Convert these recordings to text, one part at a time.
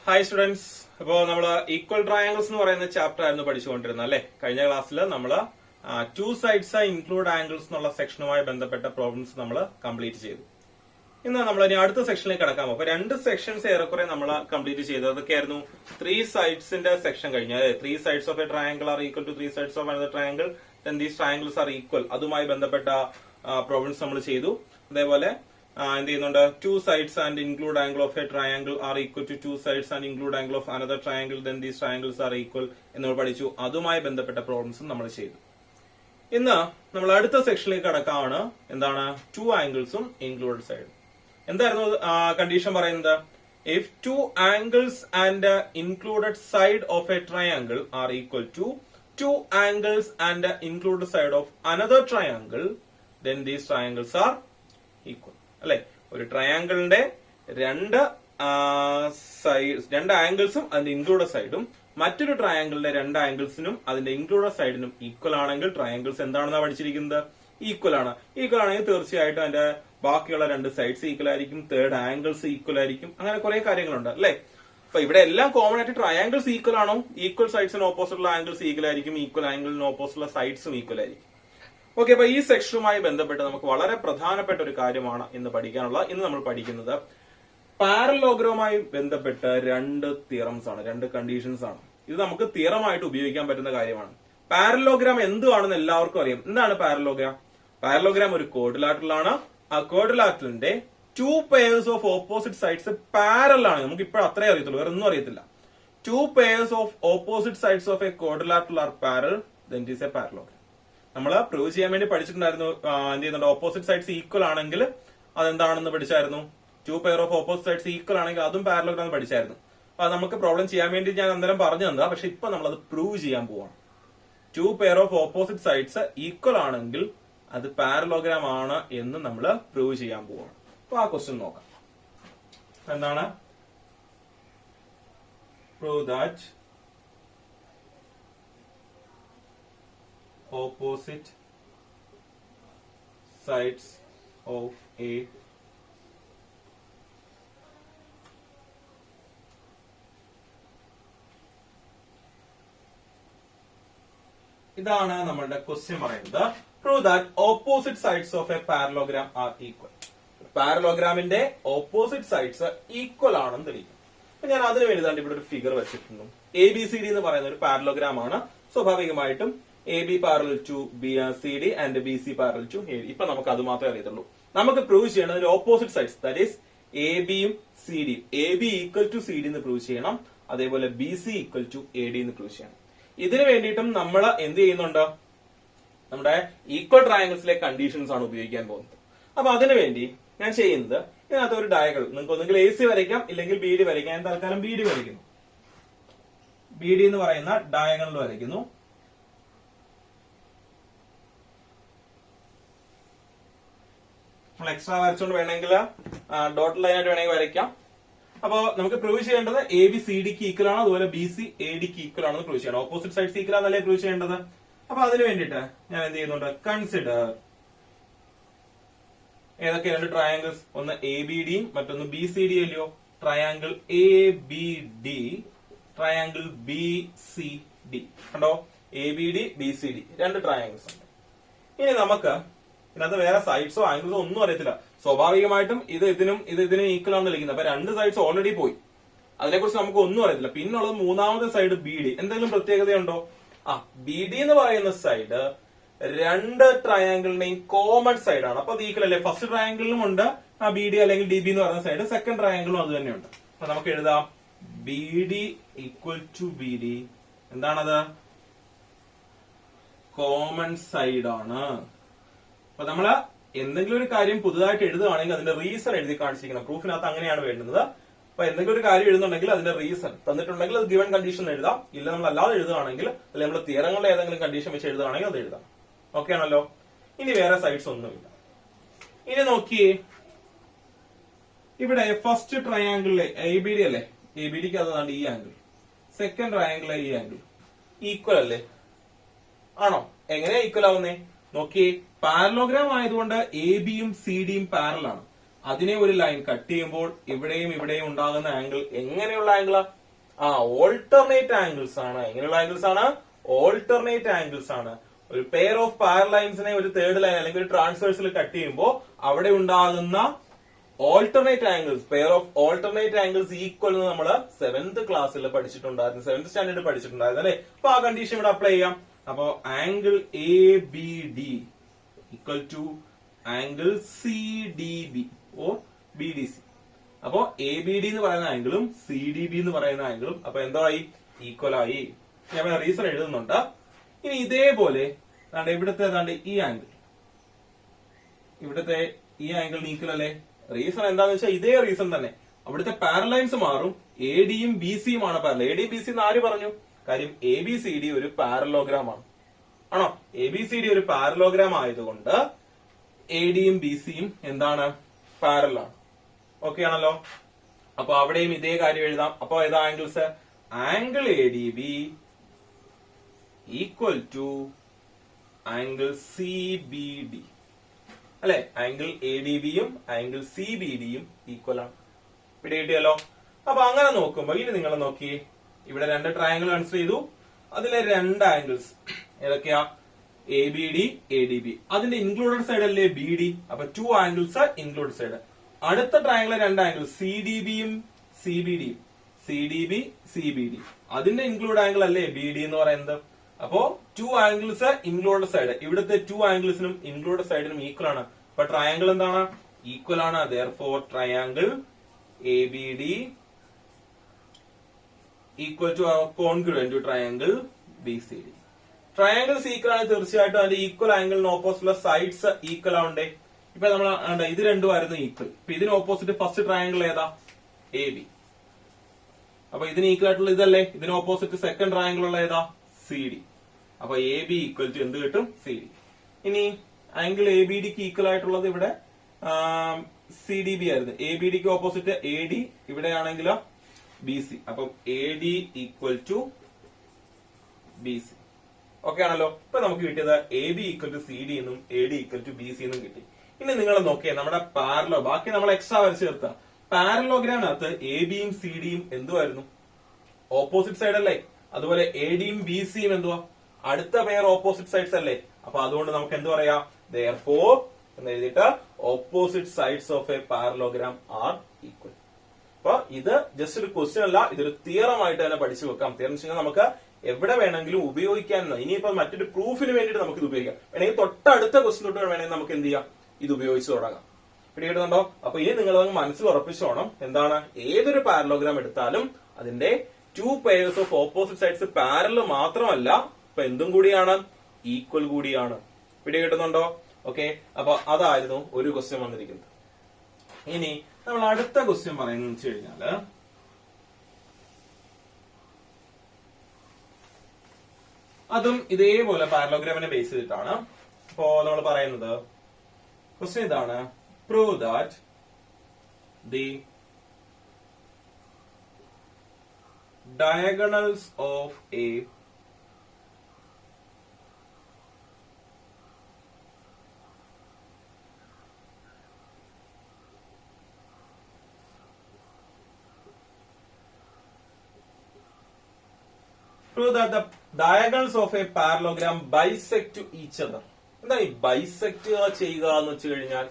Hi students. അപ്പോ നമ്മള് equal triangles എന്ന് പറയുന്ന ചാപ്റ്റർ ആയിരുന്നു പഠിച്ചുകൊണ്ടിരുന്നത് അല്ലെ. കഴിഞ്ഞ ക്ലാസ്സിൽ നമ്മള് ടു സൈഡ്സ് ഇൻക്ലൂഡ് ആംഗിൾസ് എന്നുള്ള സെക്ഷനുമായി ബന്ധപ്പെട്ട പ്രോബ്ലംസ് നമ്മൾ കംപ്ലീറ്റ് ചെയ്തു. ഇന്ന് നമ്മൾ ഇനി അടുത്ത സെക്ഷനിലേക്ക് കടക്കാം. അപ്പൊ രണ്ട് സെക്ഷൻസ് ഏറെക്കുറെ നമ്മൾ കംപ്ലീറ്റ് ചെയ്തു. അതൊക്കെയായിരുന്നു ത്രീ സൈഡ്സിന്റെ സെക്ഷൻ കഴിഞ്ഞ three sides of a triangle are equal to three sides of another triangle, then these triangles are equal, അതുമായി ബന്ധപ്പെട്ട പ്രോബ്ലംസ് നമ്മൾ ചെയ്തു. അതേപോലെ എന്ത് ചെയ്യുന്നുണ്ട്, two sides and include angle of a triangle are equal to two sides and include angle of another triangle, then these triangles are equal എന്ന് പഠിച്ചു. അതുമായി ബന്ധപ്പെട്ട പ്രോബ്ലംസും നമ്മൾ ചെയ്തു. ഇന്ന് നമ്മൾ അടുത്ത സെക്ഷനിലേക്ക് കടക്കാണ്. എന്താണ്? ടു ആംഗിൾസും ഇൻക്ലൂഡ് സൈഡും. എന്തായിരുന്നു കണ്ടീഷൻ പറയുന്നത്? If two angles and included side of a triangle are equal to two angles and included side of another triangle, then these triangles are equal. അല്ലെ, ഒരു ട്രയാംഗിളിന്റെ രണ്ട് ആംഗിൾസും അതിന്റെ ഇൻക്ലൂഡഡ് സൈഡും മറ്റൊരു ട്രയാംഗിളിന്റെ രണ്ട് ആംഗിൾസിനും അതിന്റെ ഇൻക്ലൂഡഡ് സൈഡിനും ഈക്വൽ ആണെങ്കിൽ ട്രയാംഗിൾസ് എന്താണെന്നാണ് പഠിച്ചിരിക്കുന്നത്? ഈക്വൽ ആണ്. ഈക്വൽ ആണെങ്കിൽ തീർച്ചയായിട്ടും അതിന്റെ ബാക്കിയുള്ള രണ്ട് സൈഡ്സ് ഈക്വൽ ആയിരിക്കും, തേർഡ് ആംഗിൾസ് ഈക്വൽ ആയിരിക്കും, അങ്ങനെ കുറെ കാര്യങ്ങളുണ്ട് അല്ലെ. അപ്പൊ ഇവിടെ എല്ലാം കോമൺ ആയിട്ട് ട്രയാംഗിൾസ് ഈക്വൽ ആണോ? ഈക്വൽ സൈഡ്സിന് ഓപ്പോസിറ്റുള്ള ആംഗിൾസ് ഈക്വൽ ആയിരിക്കും, ഈക്വൽ ആംഗിളിന് ഓപ്പോസിറ്റുള്ള സൈഡ്സും ഈക്വൽ ആയിരിക്കും. ഓക്കെ, അപ്പൊ ഈ സെക്ഷനുമായി ബന്ധപ്പെട്ട് നമുക്ക് വളരെ പ്രധാനപ്പെട്ട ഒരു കാര്യമാണ് ഇന്ന് പഠിക്കാനുള്ള. ഇന്ന് നമ്മൾ പഠിക്കുന്നത് പാരലോഗ്രവുമായി ബന്ധപ്പെട്ട് രണ്ട് തിയറംസ് ആണ്, രണ്ട് കണ്ടീഷൻസ് ആണ്. ഇത് നമുക്ക് തിയറമായിട്ട് ഉപയോഗിക്കാൻ പറ്റുന്ന കാര്യമാണ്. പാരലോഗ്രാം എന്തുവാണെന്ന് എല്ലാവർക്കും അറിയാം. എന്താണ് പാരലോഗ്രാം? പാരലോഗ്രാം ഒരു ക്വാഡ്രിലാറ്ററൽ ആണ്. ആ ക്വാഡ്രിലാറ്ററലിന്റെ two pairs of opposite sides parallel ആണ്. നമുക്ക് ഇപ്പോഴും അത്രേ അറിയത്തുള്ളൂ, വേറെ ഒന്നും അറിയത്തില്ല. Two pairs of opposite sides of a quadrilateral are parallel, then it is a parallelogram. നമ്മൾ പ്രൂവ് ചെയ്യാൻ വേണ്ടി പഠിച്ചിട്ടുണ്ടായിരുന്നു. എന്ത് ചെയ്യുന്നുണ്ട്? ഓപ്പോസിറ്റ് സൈഡ്സ് ഈക്വൽ ആണെങ്കിൽ അതെന്താണെന്ന് പഠിച്ചായിരുന്നു. Two pair of opposite sides equal ആണെങ്കിൽ അതും പാരലോഗ്രാം പഠിച്ചായിരുന്നു. അപ്പൊ അത് നമുക്ക് പ്രോബ്ലം ചെയ്യാൻ വേണ്ടി ഞാൻ അന്നേരം പറഞ്ഞു തന്നതാ. പക്ഷെ ഇപ്പൊ നമ്മൾ അത് പ്രൂവ് ചെയ്യാൻ പോവാണ്. To pair of opposite sides equal ആണെങ്കിൽ അത് പാരലോഗ്രാം ആണ് എന്ന് നമ്മൾ പ്രൂവ് ചെയ്യാൻ പോവാണ്. അപ്പൊ ആ ക്വസ്റ്റ്യൻ നോക്കാം. എന്താണ്? Prove that opposite sides of a ഇതാണ് നമ്മളുടെ ക്വസ്റ്റ്യൻ പറയുന്നത്. Prove that opposite sides of a parallelogram are equal. പാരലോഗ്രാമിന്റെ ഓപ്പോസിറ്റ് സൈഡ്സ് ഈക്വൽ ആണെന്ന് തെളിയിക്കും. അപ്പൊ ഞാൻ അതിന് വേണ്ടി ഇവിടെ ഒരു ഫിഗർ വെച്ചിട്ടുണ്ട്. ABCD എന്ന് പറയുന്ന ഒരു പാരലോഗ്രാം ആണ്. സ്വാഭാവികമായിട്ടും AB parallel to CD and BC parallel to AD. ഇപ്പൊ നമുക്ക് അത് മാത്രമേ അറിയത്തുള്ളൂ. നമുക്ക് പ്രൂവ് ചെയ്യണം ഓപ്പോസിറ്റ് സൈഡ്സ്, ദാറ്റ് ഈസ് ABയും CDയും. AB ഈക്വൽ ടു CD എന്ന് പ്രൂവ് ചെയ്യണം. അതേപോലെ BC ഈക്വൽ ടു AD എന്ന് പ്രൂവ് ചെയ്യണം. ഇതിനു വേണ്ടിയിട്ടും നമ്മൾ എന്ത് ചെയ്യുന്നുണ്ട്? നമ്മുടെ ഈക്വൽ ട്രയാംഗിൾസിലെ കണ്ടീഷൻസ് ആണ് ഉപയോഗിക്കാൻ പോകുന്നത്. അപ്പൊ അതിനുവേണ്ടി ഞാൻ ചെയ്യുന്നത്, ഇതിനകത്ത് ഒരു ഡയഗ്രം, നിങ്ങൾക്ക് ഒന്നുകിൽ AC വരയ്ക്കാം, ഇല്ലെങ്കിൽ BD വരയ്ക്കാം. ഞാൻ തൽക്കാലം BD വരയ്ക്കുന്നു. BD എന്ന് പറയുന്ന ഡയഗണൽ വരയ്ക്കുന്നു. നമ്മൾ എക്സ്ട്രാ വരച്ചുകൊണ്ട് വേണമെങ്കിൽ ഡോട്ട് ലൈൻ ആയിട്ട് വേണമെങ്കിൽ വരയ്ക്കാം. അപ്പൊ നമുക്ക് പ്രൂവ് ചെയ്യേണ്ടത് ABCDക്ക് ഈക്വൽ ആണ്, അതുപോലെ BC ADക്ക് ഈക്വൽ ആണെന്ന് പ്രൂവ് ചെയ്യണം. ഓപ്പോസിറ്റ് സൈഡ്സ് ഈക്വൽ ആണെന്നല്ലേ പ്രൂവ് ചെയ്യേണ്ടത്. അപ്പൊ അതിന് വേണ്ടിയിട്ട് ഞാൻ എന്ത് ചെയ്യുന്നുണ്ട്? കൺസിഡർ ഏതൊക്കെ രണ്ട് ട്രയാംഗിൾസ്, ഒന്ന് ABDയും മറ്റൊന്ന് BCD അല്ലയോ. Triangle ABD, triangle BCD. കണ്ടോ? ABD BCD രണ്ട് ട്രയാംഗിൾസ് ഉണ്ട്. ഇനി നമുക്ക് ഇതിനകത്ത് വേറെ സൈഡ്സോ ആംഗിൾസോ ഒന്നും അറിയത്തില്ല. സ്വാഭാവികമായിട്ടും ഇതിനും ഈക്വൽ ആണെന്ന് വിളിക്കുന്നത്. അപ്പൊ രണ്ട് സൈഡ്സ് ഓൾറെഡി പോയി, അതിനെക്കുറിച്ച് നമുക്ക് ഒന്നും അറിയത്തില്ല. പിന്നുള്ളത് മൂന്നാമത്തെ സൈഡ് BD. എന്തെങ്കിലും പ്രത്യേകതയുണ്ടോ? BD എന്ന് പറയുന്ന സൈഡ് രണ്ട് ട്രയാംഗിളിന്റെയും കോമൺ സൈഡാണ്. അപ്പൊ അത് ഈക്വൽ അല്ലേ. ഫസ്റ്റ് ട്രയാംഗിളിലും ഉണ്ട് BD അല്ലെങ്കിൽ DB എന്ന് പറയുന്ന സൈഡ്, സെക്കൻഡ് ട്രയാംഗിളും അത് തന്നെയുണ്ട്. അപ്പൊ നമുക്ക് എഴുതാം BD ഈക്വൽ ടു BD. എന്താണത്? കോമൺ സൈഡ് ആണ്. അപ്പൊ നമ്മള് എന്തെങ്കിലും ഒരു കാര്യം പുതുതായിട്ട് എഴുതുകയാണെങ്കിൽ അതിന്റെ റീസൺ എഴുതി കാണിച്ചിരിക്കണം. പ്രൂഫിനകത്ത് അങ്ങനെയാണ് വേണ്ടുന്നത്. അപ്പൊ എന്തെങ്കിലും ഒരു കാര്യം എഴുതുന്നുണ്ടെങ്കിൽ അതിന്റെ റീസൺ തന്നിട്ടുണ്ടെങ്കിൽ അത് ഗിവൺ കണ്ടീഷൻ എഴുതാം. ഇല്ല നമ്മൾ അല്ലാതെ എഴുതുകയാണെങ്കിൽ, അല്ലെങ്കിൽ നമ്മൾ തിയറങ്ങളുടെ ഏതെങ്കിലും കണ്ടീഷൻ വെച്ച് എഴുതുകയാണെങ്കിൽ അത് എഴുതാം. ഓക്കെ ആണല്ലോ. ഇനി വേറെ സൈഡ്സ് ഒന്നുമില്ല. ഇനി നോക്കിയേ, ഇവിടെ ഫസ്റ്റ് ട്രയാംഗിളിലെ ABD അല്ലേ, ABDക്ക് അതാണ് ഈ ആംഗിൾ. സെക്കൻഡ് ട്രയാംഗിളിലെ ഈ ആംഗിൾ ഈക്വൽ അല്ലേ? ആണോ? എങ്ങനെയാ ഈക്വൽ ആവുന്നേ? നോക്കിയേ, പാരലോഗ്രാം ആയതുകൊണ്ട് ABയും CDയും പാരലാണ്. അതിനെ ഒരു ലൈൻ കട്ട് ചെയ്യുമ്പോൾ ഇവിടെയും ഇവിടെയും ഉണ്ടാകുന്ന ആംഗിൾ എങ്ങനെയുള്ള ആംഗിളാ? ഓൾട്ടർനേറ്റ് ആംഗിൾസ് ആണ്. എങ്ങനെയുള്ള ആംഗിൾസ് ആണ്? ഓൾട്ടർനേറ്റ് ആംഗിൾസ് ആണ്. ഒരു പെയർ ഓഫ് പാരലൈൻസിനെ ഒരു തേർഡ് ലൈൻ അല്ലെങ്കിൽ ഒരു ട്രാൻസ്വേഴ്സിൽ കട്ട് ചെയ്യുമ്പോൾ അവിടെ ഉണ്ടാകുന്ന alternate angles, pair of alternate angles equal എന്ന് നമ്മൾ 7th ക്ലാസ്സിൽ പഠിച്ചിട്ടുണ്ടായിരുന്നു, 7th സ്റ്റാൻഡേർഡ് പഠിച്ചിട്ടുണ്ടായിരുന്നു അല്ലെ. അപ്പൊ ആ കണ്ടീഷൻ ഇവിടെ അപ്ലൈ ചെയ്യാം. അപ്പോ angle A B D equal to angle C D B or B D C. അപ്പോ എ ബി ഡി എന്ന് പറയുന്ന ആംഗിളും സി ഡി ബി എന്ന് പറയുന്ന ആംഗിളും അപ്പൊ എന്തായി? ഈക്വൽ ആയി. ഞാൻ റീസൺ എഴുതുന്നുണ്ട്. ഇനി ഇതേപോലെ ഇവിടുത്തെ ഈ ആംഗിൾ, ഇവിടുത്തെ ഈ ആംഗിൾ ഈക്വൽ അല്ലേ? റീസൺ എന്താന്ന് വെച്ചാൽ ഇതേ റീസൺ തന്നെ. അവിടുത്തെ പാരലൈൻസ് മാറും. എ ഡിയും ബി സിയും ആണ് parallel. A D B C എന്ന് ആര് പറഞ്ഞു? കാര്യം എ ബി സി ഡി ഒരു പാരലോഗ്രാം ആണ്. ആണോ? എ ബി സി ഡി ഒരു പാരലോഗ്രാം ആയതുകൊണ്ട് എ ഡിയും ബി സിയും എന്താണ്? പാരലാണ്. ഓക്കെ ആണല്ലോ. അപ്പൊ അവിടെയും ഇതേ കാര്യം എഴുതാം. അപ്പൊ ഏതാ angles? Angle A D B equal to angle C B D അല്ലെ. ആംഗിൾ എ ഡി ബിയും ആംഗിൾ സി ബി ഡിയും ഈക്വൽ ആണ്. ഇവിടെ കിട്ടിയല്ലോ. അപ്പൊ അങ്ങനെ നോക്കുമ്പോ ഇനി നിങ്ങൾ നോക്കിയേ, ഇവിടെ രണ്ട് ട്രയാങ്കിൾ കൺസിഡർ ചെയ്തു. അതിലെ രണ്ട് ആംഗിൾസ് ഏതൊക്കെയാ? A B D, A D B. അതിന്റെ ഇൻക്ലൂഡഡ് സൈഡ് അല്ലേ ബി ഡി? അപ്പൊ 2 ആംഗിൾസ് ഇൻക്ലൂഡഡ് സൈഡ്. അടുത്ത ട്രയാങ്കിളിലെ രണ്ട് ആംഗിൾ സി ഡി ബിയും സി ബി ഡിയും, C D B, C B D. അതിന്റെ ഇൻക്ലൂഡ് ആംഗിൾ അല്ലേ ബി ഡി എന്ന് പറയുന്നത്. അപ്പോ 2 ആംഗിൾസ് ഇൻക്ലൂഡഡ് സൈഡ്. ഇവിടുത്തെ 2 ആംഗിൾസിനും ഇൻക്ലൂഡഡ് സൈഡിനും ഈക്വൽ ആണ്. അപ്പൊ ട്രയാങ്കിൾ എന്താണ്? ഈക്വൽ ആണ്. therefore triangle A B D equal to congruent to triangle B C D. Triangles equal ആണ്. തീർച്ചയായിട്ടും അതിന്റെ ഈക്വൽ ആംഗിളിന് ഓപ്പോസിറ്റുള്ള സൈഡ്സ് ഈക്വൽ ആവണ്ടേ? ഇപ്പൊ നമ്മൾ ഇത് രണ്ടുമായിരുന്നു ഈക്വൽ. ഇപ്പൊ ഇതിന് ഓപ്പോസിറ്റ് ഫസ്റ്റ് ട്രയാങ്കിൾ ഏതാ? A B. അപ്പൊ ഇതിന് ഈക്വൽ ആയിട്ടുള്ള ഇതല്ലേ? ഇതിന് ഓപ്പോസിറ്റ് സെക്കൻഡ് ട്രയാങ്കിൾ ഉള്ള ഏതാ? C D. അപ്പൊ എ ബി ഈക്വൽ ടു എന്ത് കിട്ടും? C D. ഇനി ആംഗിൾ എ ബി ഡിക്ക് ഈക്വൽ ആയിട്ടുള്ളത് ഇവിടെ സി ഡി ബി ആയിരുന്നു. എ ബി ഡിക്ക് ഓപ്പോസിറ്റ് എ ഡി, ഇവിടെ ആണെങ്കിലോ ബി സി. അപ്പം A D equal to B C. Okay ആണല്ലോ. ഇപ്പൊ നമുക്ക് കിട്ടിയത് A B equal to C D എന്നും A D equal to B C എന്നും കിട്ടി. ഇനി നിങ്ങൾ നോക്കിയേ, നമ്മുടെ പാരലോ, ബാക്കി നമ്മൾ എക്സ്ട്രാ വരച്ച് ചേർത്ത പാരലോഗ്രാമിനകത്ത് എ ബിയും സി ഡിയും എന്തുവായിരുന്നു? ഓപ്പോസിറ്റ് സൈഡ് അല്ലേ? അതുപോലെ എ ഡിയും ബി സിയും എന്തുവാ? അടുത്ത പെയർ ഓപ്പോസിറ്റ് സൈഡ്സ് അല്ലേ? അപ്പൊ അതുകൊണ്ട് നമുക്ക് എന്ത് പറയാം? therefore എന്ന് എഴുതിയിട്ട് opposite sides of a parallelogram are equal. അപ്പൊ ഇത് ജസ്റ്റ് ഒരു ക്വസ്റ്റ്യൻ അല്ല, ഇതൊരു തിയറം ആയിട്ട് തന്നെ പഠിച്ചു വെക്കാം. തിയറം എന്ന് വെച്ചാൽ നമുക്ക് എവിടെ വേണമെങ്കിലും ഉപയോഗിക്കാൻ. ഇനിയിപ്പോ മറ്റൊരു പ്രൂഫിന് വേണ്ടിയിട്ട് നമുക്ക് ഇത് ഉപയോഗിക്കാം. വേണമെങ്കിൽ തൊട്ടടുത്ത ക്വസ്റ്റ്യൻ തൊട്ട് വേണമെങ്കിൽ നമുക്ക് എന്ത് ചെയ്യാം? ഇത് ഉപയോഗിച്ച് തുടങ്ങാം. പിടികിട്ടുന്നുണ്ടോ? അപ്പൊ ഇനി നിങ്ങൾ മനസ്സിൽ ഉറപ്പിച്ചോണം, എന്താണ്? ഏതൊരു പാരലോഗ്രാം എടുത്താലും അതിന്റെ 2 pairs of opposite sides parallel മാത്രമല്ല, ഇപ്പൊ എന്തും കൂടിയാണ്? ഈക്വൽ കൂടിയാണ്. പിടികിട്ടുന്നുണ്ടോ? ഓക്കെ. അപ്പൊ അതായിരുന്നു ഒരു ക്വസ്റ്റ്യൻ വന്നിരിക്കുന്നത്. ഇനി നമ്മൾ അടുത്ത ക്വസ്റ്റ്യൻ പറയുന്നത് വെച്ച് കഴിഞ്ഞാല്, അതും ഇതേപോലെ പാരലോഗ്രാമിനെ ബേസ് ചെയ്തിട്ടാണ്. അപ്പോ നമ്മൾ പറയുന്നത് ക്വസ്റ്റ്യൻ ഇതാണ്: prove that the diagonals of A prove that the diagonals of a parallelogram bisect to each other. എന്താണ് ഈ ബൈസെക്ട് ചെയ്യുക എന്ന് വെച്ച് കഴിഞ്ഞാൽ?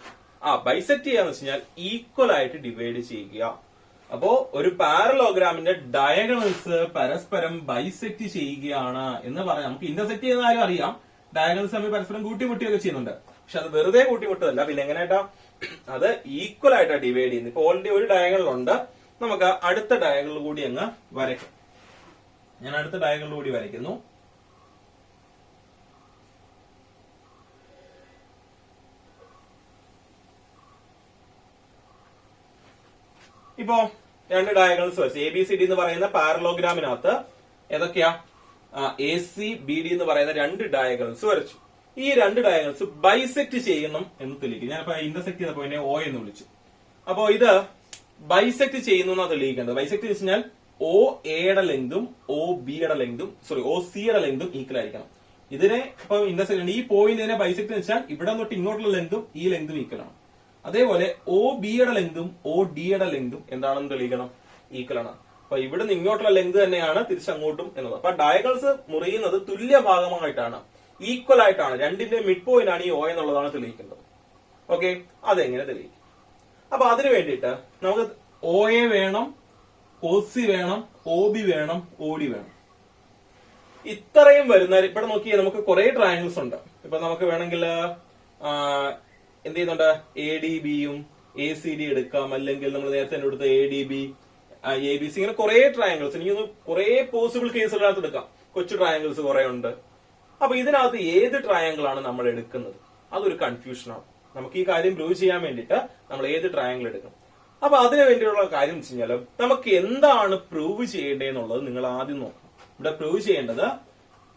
ബൈസെക്ട് ചെയ്യാന്ന് വെച്ച് കഴിഞ്ഞാൽ ഈക്വൽ ആയിട്ട് ഡിവൈഡ് ചെയ്യുക. അപ്പോ ഒരു പാരലോഗ്രാമിന്റെ ഡയഗണൽസ് പരസ്പരം ബൈസെക്ട് ചെയ്യുകയാണ് എന്ന് പറയാം. നമുക്ക് ഇന്റർസെക്ട് ചെയ്യുന്ന കാര്യം അറിയാം, ഡയഗണൽസ് തമ്മിൽ പരസ്പരം കൂട്ടിമുട്ടിയൊക്കെ ചെയ്യുന്നുണ്ട്. പക്ഷെ അത് വെറുതെ കൂട്ടിമുട്ടതല്ല, പിന്നെ എങ്ങനെയായിട്ടാ അത് ഈക്വൽ ആയിട്ടാ ഡിവൈഡ് ചെയ്യുന്നത്. ഇപ്പൊ ഓൾറെഡി ഒരു ഡയഗണൽ ഉണ്ട്, നമുക്ക് അടുത്ത ഡയഗണൽ കൂടി അങ്ങ് വരയ്ക്കാം. ഞാൻ അടുത്ത ഡയഗണൽ കൂടി വരയ്ക്കുന്നു. ഇപ്പോ രണ്ട് ഡയഗണൽസ് വെച്ച് എ ബി സി ഡി എന്ന് പറയുന്ന പാരലോഗ്രാമിനകത്ത് ഏതൊക്കെയാ? എ സി ബി ഡി എന്ന് പറയുന്ന രണ്ട് ഡയഗണൽസ് വരച്ചു. ഈ രണ്ട് ഡയഗണൽസ് ബൈസെക്ട് ചെയ്യണം എന്ന് തെളിയിക്കും. ഞാനിപ്പോ ഇന്റർസെക്ട് ചെയ്ത പോയിന്റ് ഒ എന്ന് വിളിച്ചു. അപ്പോ ഇത് ബൈസെക്ട് ചെയ്യുന്നു എന്നാ തെളിയിക്കേണ്ടത്. ബൈസെക്ട് എന്ന് വെച്ചാൽ ഒ എയുടെ ലെങ്തും ഒ ബിയുടെ ലെങ്തും ഒ സിയുടെ ലെങ്തും ഈക്വൽ ആയിരിക്കണം. ഇതിനെ ഇപ്പൊ ഇന്റർസെക്ട്, ഈ പോയിന്റിനെ ബൈസെക്ട് എന്ന് വെച്ചാൽ ഇവിടെ തൊട്ട് ഇങ്ങോട്ടുള്ള ലെങ്തും ഈ ലെങ്തും ഈക്വൽ ആണ്. അതേപോലെ ഒ ബിയുടെ ലെങ്തും ഒ ഡിയുടെ ലെങ്തും എന്താണെന്ന് തെളിയിക്കണം, ഈക്വൽ ആണ്. അപ്പൊ ഇവിടുന്ന് ഇങ്ങോട്ടുള്ള ലെങ്ത് തന്നെയാണ് തിരിച്ചങ്ങോട്ടും എന്നത്. അപ്പൊ ഡയഗണൽസ് മുറിയുന്നത് തുല്യ ഭാഗമായിട്ടാണ്, ഈക്വൽ ആയിട്ടാണ്. രണ്ടിന്റെ മിഡ് പോയിന്റ് ആണ് ഈ ഒ എന്നുള്ളതാണ് തെളിയിക്കേണ്ടത്. ഓക്കെ, അതെങ്ങനെ തെളിയിക്കും? അപ്പൊ അതിനു വേണ്ടിയിട്ട് നമുക്ക് ഒ എ വേണം, ഒ സി വേണം, ഒ ബി വേണം, ഒ ഡി വേണം. ഇത്രയും വരുന്ന ഇവിടെ നോക്കിയാൽ നമുക്ക് കുറെ ട്രയാങ്കിൾസ് ഉണ്ട്. ഇപ്പൊ നമുക്ക് വേണമെങ്കിൽ എന്ത് ചെയ്യുന്നുണ്ട്, എ ഡി ബിയും എ സി ഡി എടുക്കാം, അല്ലെങ്കിൽ നമ്മൾ നേരത്തെ എടുത്ത A D B, A B C, ഇങ്ങനെ കുറെ ട്രയാങ്കിൾസ്, എനിക്കൊന്ന് കുറെ പോസിബിൾ കേസുകളിനകത്ത് എടുക്കാം. കൊച്ചു ട്രയാങ്കിൾസ് കുറെ ഉണ്ട്. അപ്പൊ ഇതിനകത്ത് ഏത് ട്രയാങ്കിൾ ആണ് നമ്മൾ എടുക്കുന്നത്, അതൊരു കൺഫ്യൂഷനാണ്. നമുക്ക് ഈ കാര്യം പ്രൂവ് ചെയ്യാൻ വേണ്ടിയിട്ട് നമ്മൾ ഏത് ട്രയാങ്കിൾ എടുക്കും. അപ്പൊ അതിനു വേണ്ടിയുള്ള കാര്യം വെച്ച് കഴിഞ്ഞാൽ നമുക്ക് എന്താണ് പ്രൂവ് ചെയ്യേണ്ടതെന്നുള്ളത് നിങ്ങൾ ആദ്യം നോക്കണം. ഇവിടെ പ്രൂവ് ചെയ്യേണ്ടത്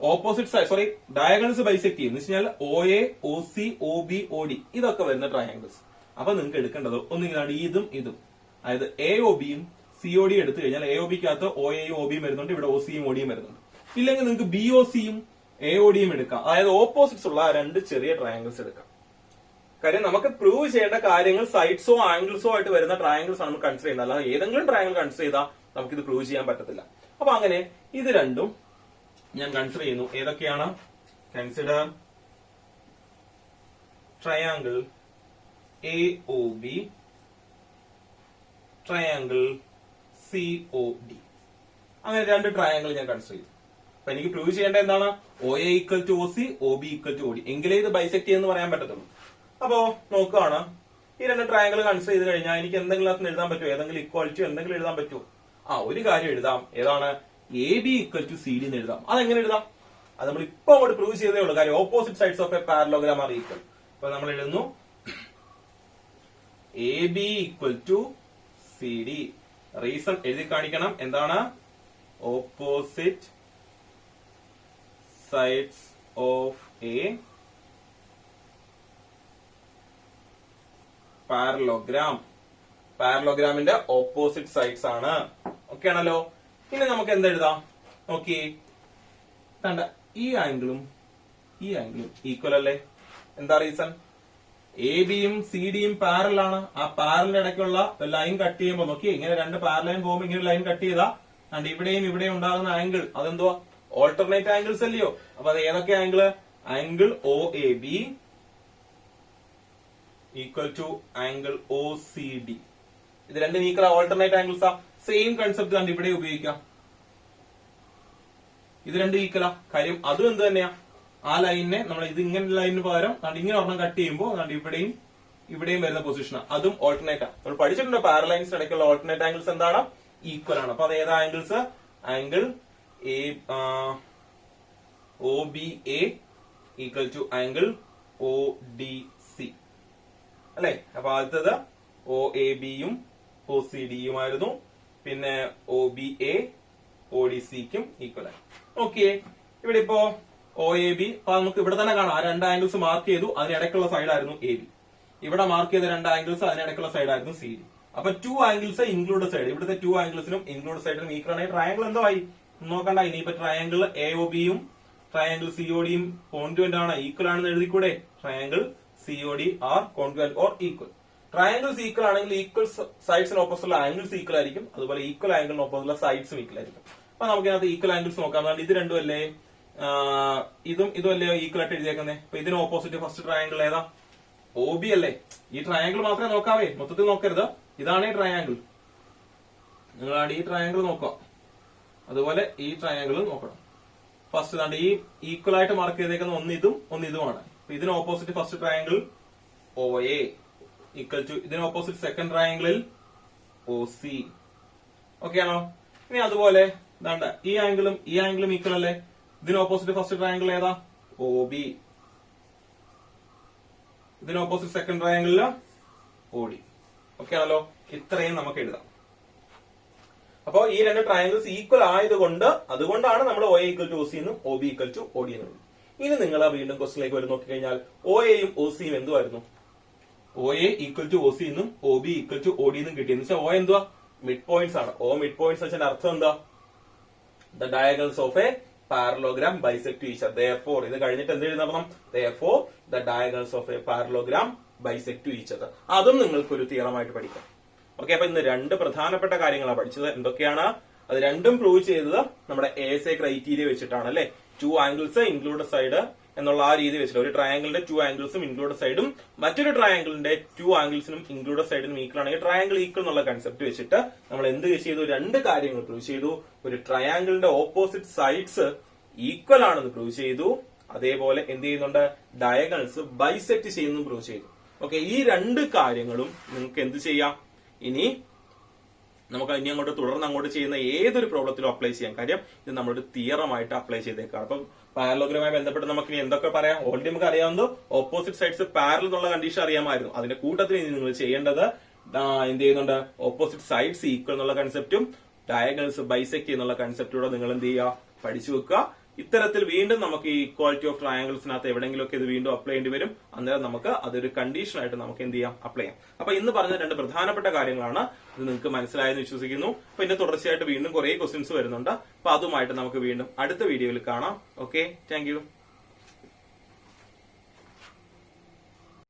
opposite side, sorry, diagonals bisect ചെയ്യും എന്ന് വെച്ചാൽ O A, O C, O B, O D ഇതൊക്കെ വരുന്ന ട്രയാങ്കിൾസ്. അപ്പൊ നിങ്ങൾക്ക് എടുക്കേണ്ടത് ഒന്നിങ്ങനെ ഇതും ഇതും, അതായത് എ ഒ ബിയും സി ഒ ഡി എടുത്തു കഴിഞ്ഞാൽ എ ഒ ബിക്കകത്ത് ഒ എയും ഒ ബിയും വരുന്നുണ്ട്, ഇവിടെ ഒ സിയും ഒ ഡിയും വരുന്നുണ്ട്. ഇല്ലെങ്കിൽ നിങ്ങൾക്ക് ബി ഒ സിയും എ ഒ ഡിയും എടുക്കാം, അതായത് ഓപ്പോസിറ്റ്സ് ഉള്ള രണ്ട് ചെറിയ ട്രയാങ്കിൾസ് എടുക്കാം. കാര്യം നമുക്ക് പ്രൂവ് ചെയ്യേണ്ട കാര്യങ്ങൾ സൈഡ്സോ ആംഗിൾസോ ആയിട്ട് വരുന്ന ട്രയാങ്കിൾസ് ആണ് നമ്മൾ കൺസിഡർ ചെയ്യുന്നത്. അല്ലാതെ ഏതെങ്കിലും ട്രയാങ്കിൾ കൺസിഡർ ചെയ്താൽ നമുക്ക് ഇത് പ്രൂവ് ചെയ്യാൻ പറ്റത്തില്ല. അപ്പൊ അങ്ങനെ ഇത് രണ്ടും ഞാൻ കൺസിഡർ ചെയ്യുന്നു. ഏതൊക്കെയാണ്? Consider triangle A O B, triangle C O D. അങ്ങനെ രണ്ട് ട്രയാങ്കിൾ ഞാൻ കൺസിഡർ ചെയ്തു. അപ്പൊ എനിക്ക് പ്രൂവ് ചെയ്യേണ്ട എന്താണ്? O A equal to O C, O B equal to O D. എങ്കിലേ ഇത് ബൈസെക്ട് ചെയ്യുമെന്ന് പറയാൻ പറ്റത്തുള്ളൂ. അപ്പോ നോക്കുകയാണ്, ഈ രണ്ട് ട്രയാങ്കിൾ കൺസിഡർ ചെയ്ത് കഴിഞ്ഞാൽ എനിക്ക് എന്തെങ്കിലും അതിന് എഴുതാൻ പറ്റുമോ? ഏതെങ്കിലും ഇക്വാലിറ്റി എന്തെങ്കിലും എഴുതാൻ പറ്റുമോ? ഒരു കാര്യം എഴുതാം. ഏതാണ്? A B equal to C D എന്ന് എഴുതാം. അതെങ്ങനെ എഴുതാം? അത് നമ്മൾ ഇപ്പൊ അങ്ങോട്ട് പ്രൂവ് ചെയ്തേ ഉള്ളൂ. കാര്യം opposite sides of a parallelogram are equal. അപ്പൊ നമ്മൾ എഴുതുന്നു A B equal to C D. Reason എഴുതി കാണിക്കണം. എന്താണ്? Opposite sides of a parallelogram. പാരലോഗ്രാമിന്റെ ഓപ്പോസിറ്റ് സൈഡ്സ് ആണ്. ഓക്കെ ആണല്ലോ. ഇനി നമുക്ക് എന്തെഴുതാം നോക്കിയേ. കണ്ട, ഈ ആംഗിളും ഈ ആംഗിളും ഈക്വൽ അല്ലേ? എന്താ റീസൺ? എ ബിയും സി ഡിയും പാരൽ ആണ്. ആ പാരലിന്റെ ഇടയ്ക്കുള്ള ലൈൻ കട്ട് ചെയ്യുമ്പോൾ നോക്കി, ഇങ്ങനെ രണ്ട് പാരലൈൻ പോകുമ്പോൾ ഇങ്ങനെ ലൈൻ കട്ട് ചെയ്താ കണ്ട് ഇവിടെയും ഇവിടെയും ഉണ്ടാകുന്ന ആംഗിൾ അതെന്തുവാ? ഓൾട്ടർനേറ്റ് ആംഗിൾസ് അല്ലയോ? അപ്പൊ അത് ഏതൊക്കെ angle? Angle O A B equal to angle O C D. ഇത് രണ്ടും ഈക്വൽ ഓൾട്ടർനേറ്റ് ആംഗിൾസ് ആ. സെയിം കൺസെപ്റ്റ് കണ്ട് ഇവിടെ ഉപയോഗിക്കാം. ഇത് രണ്ടും ഈക്വലാ. കാര്യം അതും എന്ത് തന്നെയാ? ആ ലൈനിനെ നമ്മൾ ഇത് ഇങ്ങനെ ലൈനിന് പകരം ഇങ്ങനെ ഒരെണ്ണം കട്ട് ചെയ്യുമ്പോൾ ഇവിടെയും ഇവിടെയും വരുന്ന പൊസിഷൻ അതും ഓൾട്ടർനേറ്റ് ആണ്. നമ്മൾ പഠിച്ചിട്ടുണ്ട് പാരലൈൻസിന് ഇടയ്ക്കുള്ള ഓൾട്ടർനേറ്റ് ആംഗിൾസ് എന്താണ്? ഈക്വൽ ആണ്. അപ്പൊ അത് ഏതാ angles? Angle A O B A equal to angle O D C അല്ലെ? അപ്പൊ ആദ്യത്തത് ഒ എ ബിയും ഒ സി ഡിയുമായിരുന്നു. പിന്നെ O B A O D സിക്കും ഈക്വൽ ആയി. നോക്കിയേ, ഇവിടെ ഇപ്പോ ഒ എ ബി നമുക്ക് ഇവിടെ തന്നെ കാണാം. ആ രണ്ട് ആംഗിൾസ് മാർക്ക് ചെയ്തു. അതിനിടയ്ക്കുള്ള സൈഡായിരുന്നു എ ബി. ഇവിടെ മാർക്ക് ചെയ്ത രണ്ട് ആംഗിൾസ് അതിനിടയ്ക്കുള്ള സൈഡായിരുന്നു സി ഡി. അപ്പൊ ടു ആംഗിൾസ് ഇൻക്ലൂഡ് സൈഡ്. ഇവിടുത്തെ ടു ആംഗിൾസിനും ഇൻക്ലൂഡ് സൈഡിനും ഈക്വൽ ആണ്. ട്രയാംഗിൾ എന്തോ ആയി നോക്കണ്ട. ഇനിയിപ്പോ ട്രയാംഗിൾ എ ഒ ബിയും ട്രയാംഗിൾ സി ഒ ഡിയും കോൺഗ്രുവന്റ് ആണ്, ഈക്വൽ ആണെന്ന് എഴുതിക്കൂടെ? Triangle C O D are congruent or equal. Triangles equal ആണെങ്കിൽ ഈക്വൽ സൈഡ്സിന് ഓപ്പോസിറ്റുള്ള ആംഗിൾസ് ഈക്വൽ ആയിരിക്കും. അതുപോലെ ഈക്വൽ ആംഗിളിന് ഓപ്പോസിറ്റുള്ള സൈഡ്സും ഈക്വൽ ആയിരിക്കും. അപ്പൊ നമുക്ക് ഇതിനകത്ത് ഈക്വൽ ആംഗിൾസ് നോക്കാം. ഇത് രണ്ടും അല്ലേ? ഇതും ഇതും അല്ലേ ഈക്വൽ ആയിട്ട് എഴുതിയേക്കുന്നത്? അപ്പൊ ഇതിന് ഓപ്പോസിറ്റ് ഫസ്റ്റ് ട്രയാംഗിൾ ഏതാ? ഒ ബി അല്ലേ? ഈ ട്രയാംഗിൾ മാത്രമേ നോക്കാവേ, മൊത്തത്തിൽ നോക്കരുത്. ഇതാണ് ഈ ട്രയാംഗിൾ. നിങ്ങൾ ഈ ട്രയാംഗിൾ നോക്കുക. അതുപോലെ ഈ ട്രയാംഗിൾ നോക്കണം. ഫസ്റ്റ് ഈ ഈക്വൽ ആയിട്ട് മാർക്ക് ചെയ്തേക്കുന്ന ഒന്ന് ഇതുമാണ്. ഇതിന് opposite first triangle O A equal to ഇതിന് ഓപ്പോസിറ്റ് സെക്കൻഡ് ട്രയാംഗിളിൽ ഒ സി. ഓക്കെ ആണോ? ഇനി അതുപോലെ ഈ ആംഗിളും ഈക്വൽ അല്ലേ? ഇതിന് ഓപ്പോസിറ്റ് ഫസ്റ്റ് ട്രയാംഗിൾ ഏതാ? O B. ഇതിന് ഓപ്പോസിറ്റ് സെക്കൻഡ് ട്രയാംഗിളില് ഒ ഡി. ഓക്കെ ആണല്ലോ? ഇത്രയും നമുക്ക് എഴുതാം. അപ്പോ ഈ രണ്ട് ട്രയാംഗിൾസ് ഈക്വൽ അതുകൊണ്ടാണ് നമ്മൾ O A equal to O C എന്നും O B equal to O D എന്നും. ഇനി നിങ്ങൾ വീണ്ടും ക്വസ്റ്റിലേക്ക് വരും നോക്കിക്കഴിഞ്ഞാൽ ഒ എയും ഒ സിയും എന്തുമായിരുന്നു? O A equal to O C എന്നും O B equal to O D എന്നും കിട്ടിയെന്ന് വെച്ചാൽ ഒ എന്തുവാ? മിഡ് പോയിന്റ്സ് ആണ്. ഒ മിഡ് പോയിന്റ്സ് വെച്ചാൽ അർത്ഥം എന്താ? The diagonals of a parallelogram bisect each other. Therefore ഇത് കഴിഞ്ഞിട്ട് എന്ത് എഴുതണം? Therefore the diagonals of a parallelogram bisect to each other. അതും നിങ്ങൾക്ക് ഒരു തിയറമായിട്ട് പഠിക്കാം. ഓക്കെ, അപ്പൊ ഇന്ന് രണ്ട് പ്രധാനപ്പെട്ട കാര്യങ്ങളാണ് പഠിച്ചത്. എന്തൊക്കെയാണ് അത്? രണ്ടും പ്രൂവ് ചെയ്തത് നമ്മുടെ ASA ക്രൈറ്റീരിയ വെച്ചിട്ടാണ് അല്ലെ. 2 ആംഗിൾസ് ഇൻക്ലൂഡ് സൈഡ് എന്നുള്ള ആ രീതി വെച്ചിട്ട് ഒരു ട്രയാംഗിളിന്റെ 2 ആംഗിൾസും ഇൻക്ലൂഡ് സൈഡും മറ്റൊരു ട്രയാംഗിളിന്റെ 2 ആംഗിൾസിനും ഇൻക്ലൂഡ് സൈഡിനും ഈക്വൽ ആണെങ്കിൽ ട്രയാംഗിൾ ഈക്വൽ എന്നുള്ള കൺസെപ്റ്റ് വെച്ചിട്ട് നമ്മൾ എന്ത് ചെയ്തു? രണ്ട് കാര്യങ്ങൾ പ്രൂവ് ചെയ്തു. ഒരു ട്രയാംഗിളിന്റെ ഓപ്പോസിറ്റ് സൈഡ്സ് ഈക്വൽ ആണെന്ന് പ്രൂവ് ചെയ്തു. അതേപോലെ എന്ത് ചെയ്യുന്നുണ്ട്? ഡയഗണൽസ് ബൈസെക്ട് ചെയ്യുന്നു പ്രൂവ് ചെയ്തു. ഓക്കെ, ഈ രണ്ട് കാര്യങ്ങളും നിങ്ങൾക്ക് എന്ത് ചെയ്യാം? ഇനി നമുക്ക് ഇനി അങ്ങോട്ട് തുടർന്ന് അങ്ങോട്ട് ചെയ്യുന്ന ഏതൊരു പ്രോബ്ലത്തിലും അപ്ലൈ ചെയ്യാം. കാര്യം ഇത് നമ്മളൊരു തിയറമായിട്ട് അപ്ലൈ ചെയ്തേക്കാണ്. അപ്പം പാരലോഗ്രമായി ബന്ധപ്പെട്ട് നമുക്ക് ഇനി എന്തൊക്കെ പറയാം? ഓൾറെഡി നമുക്ക് അറിയാവുന്നത് ഓപ്പോസിറ്റ് സൈഡ്സ് പാരൽ എന്നുള്ള കണ്ടീഷൻ അറിയാമായിരുന്നു. അതിന്റെ കൂട്ടത്തിൽ ഇനി നിങ്ങൾ ചെയ്യേണ്ടത് എന്ത് ചെയ്യുന്നുണ്ട്? ഓപ്പോസിറ്റ് സൈഡ്സ് ഈക്വൽ എന്നുള്ള കൺസെപ്റ്റും ഡയഗണൽസ് ബൈസെക്ട് എന്നുള്ള കൺസെപ്റ്റൂടെ നിങ്ങൾ എന്ത് ചെയ്യുക? പഠിച്ചു വെക്കുക. ഇത്തരത്തിൽ വീണ്ടും നമുക്ക് ഈ ഇക്വാലിറ്റി ഓഫ് ട്രയാംഗിൾസിനകത്ത് എവിടെയെങ്കിലുമൊക്കെ ഇത് വീണ്ടും അപ്ലൈ ചെയ്യേണ്ടി വരും. അന്നേരം നമുക്ക് അതൊരു കണ്ടീഷൻ ആയിട്ട് നമുക്ക് എന്ത് ചെയ്യാം? അപ്ലൈ ചെയ്യാം. അപ്പൊ ഇന്ന് പറഞ്ഞ രണ്ട് പ്രധാനപ്പെട്ട കാര്യങ്ങളാണ്. ഇത് നിങ്ങൾക്ക് മനസ്സിലായെന്ന് വിശ്വസിക്കുന്നു. അപ്പൊ ഇതിന്റെ തുടർച്ചയായിട്ട് വീണ്ടും കുറെ ക്വസ്റ്റ്യൻസ് വരുന്നുണ്ട്. അപ്പൊ അതുമായിട്ട് നമുക്ക് വീണ്ടും അടുത്ത വീഡിയോയിൽ കാണാം. Okay, thank you.